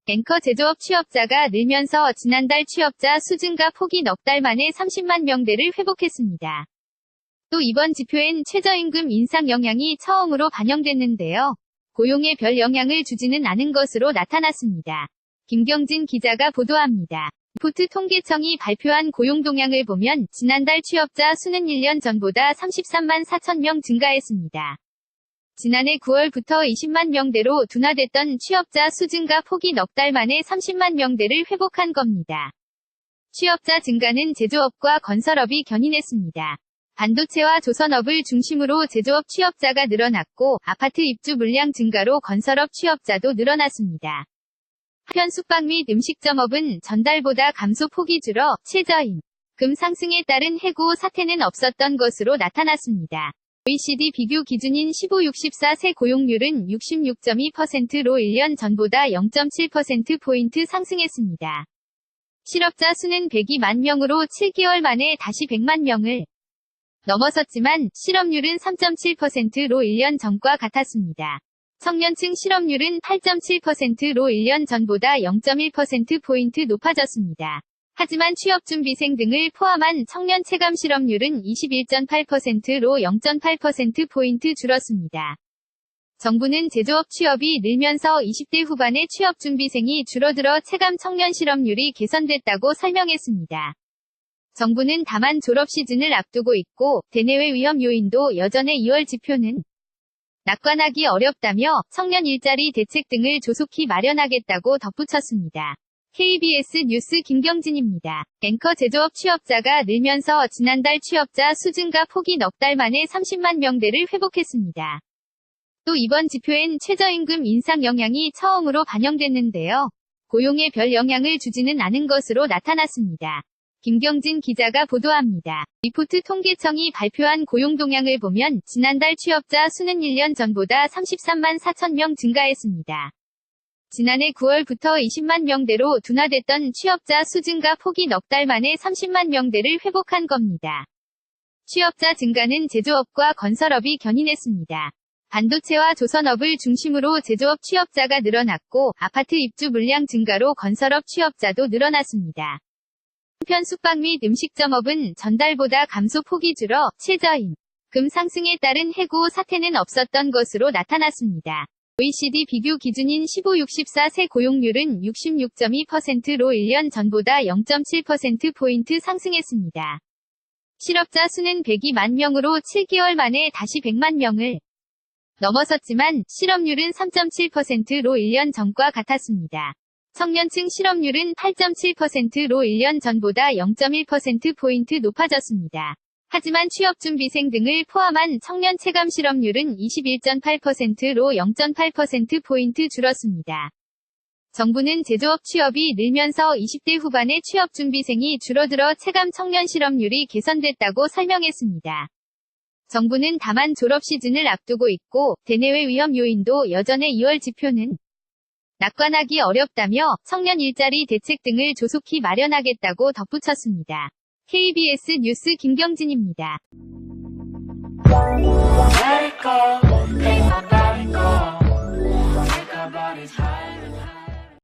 앵커 제조업 취업자가 늘면서 지난달 취업자 수 증가 폭이 넉 달 만에 30만 명대를 회복했습니다. 또 이번 지표엔 최저임금 인상 영향이 처음으로 반영됐는데요. 고용에 별 영향을 주지는 않은 것으로 나타났습니다. 김경진 기자가 보도합니다. 리포트 통계청이 발표한 고용 동향을 보면 지난달 취업자 수는 1년 전보다 33만 4천 명 증가했습니다. 지난해 9월부터 20만 명대로 둔화됐던 취업자 수 증가 폭이 넉 달 만에 30만 명대를 회복한 겁니다. 취업자 증가는 제조업과 건설업이 견인했습니다. 반도체와 조선업을 중심으로 제조업 취업자가 늘어났고 아파트 입주 물량 증가로 건설업 취업자도 늘어났습니다. 한편 숙박 및 음식점업은 전달보다 감소 폭이 줄어 최저임금 상승에 따른 해고 사태는 없었던 것으로 나타났습니다. OECD 비교 기준인 15-64세 고용률은 66.2%로 1년 전보다 0.7%포인트 상승했습니다. 실업자 수는 102만 명으로 7개월 만에 다시 100만 명을 넘어섰지만 실업률은 3.7%로 1년 전과 같았습니다. 청년층 실업률은 8.7%로 1년 전보다 0.1%포인트 높아졌습니다. 하지만 취업준비생 등을 포함한 청년 체감 실업률은 21.8%로 0.8%포인트 줄었습니다. 정부는 제조업 취업이 늘면서 20대 후반의 취업준비생이 줄어들어 체감 청년 실업률이 개선됐다고 설명했습니다. 정부는 다만 졸업 시즌을 앞두고 있고 대내외 위험 요인도 여전해 2월 지표는 낙관하기 어렵다며 청년 일자리 대책 등을 조속히 마련하겠다고 덧붙였습니다. KBS 뉴스 김경진입니다. 앵커 제조업 취업자가 늘면서 지난달 취업자 수 증가 폭이 넉 달 만에 30만 명대를 회복했습니다. 또 이번 지표엔 최저임금 인상 영향이 처음으로 반영됐는데요. 고용에 별 영향을 주지는 않은 것으로 나타났습니다. 김경진 기자가 보도합니다. 리포트 통계청이 발표한 고용 동향을 보면 지난달 취업자 수는 1년 전보다 33만 4천 명 증가했습니다. 지난해 9월부터 20만 명대로 둔화됐던 취업자 수 증가 폭이 넉 달 만에 30만 명대를 회복한 겁니다. 취업자 증가는 제조업과 건설업이 견인했습니다. 반도체와 조선업을 중심으로 제조업 취업자가 늘어났고 아파트 입주 물량 증가로 건설업 취업자도 늘어났습니다. 한편 숙박 및 음식점업은 전달보다 감소 폭이 줄어 최저임금 상승에 따른 해고 사태는 없었던 것으로 나타났습니다. OECD 비교 기준인 15-64세 고용률은 66.2%로 1년 전보다 0.7%포인트 상승했습니다. 실업자 수는 102만 명으로 7개월 만에 다시 100만 명을 넘어섰지만 실업률은 3.7%로 1년 전과 같았습니다. 청년층 실업률은 8.7%로 1년 전보다 0.1%포인트 높아졌습니다. 하지만 취업준비생 등을 포함한 청년 체감 실업률은 21.8%로 0.8%포인트 줄었습니다. 정부는 제조업 취업이 늘면서 20대 후반의 취업준비생이 줄어들어 체감 청년 실업률이 개선됐다고 설명했습니다. 정부는 다만 졸업 시즌을 앞두고 있고 대내외 위험 요인도 여전해 2월 지표는 낙관하기 어렵다며 청년 일자리 대책 등을 조속히 마련하겠다고 덧붙였습니다. KBS 뉴스 김경진입니다. Let it go, ain't nobody go. Take our bodies higher.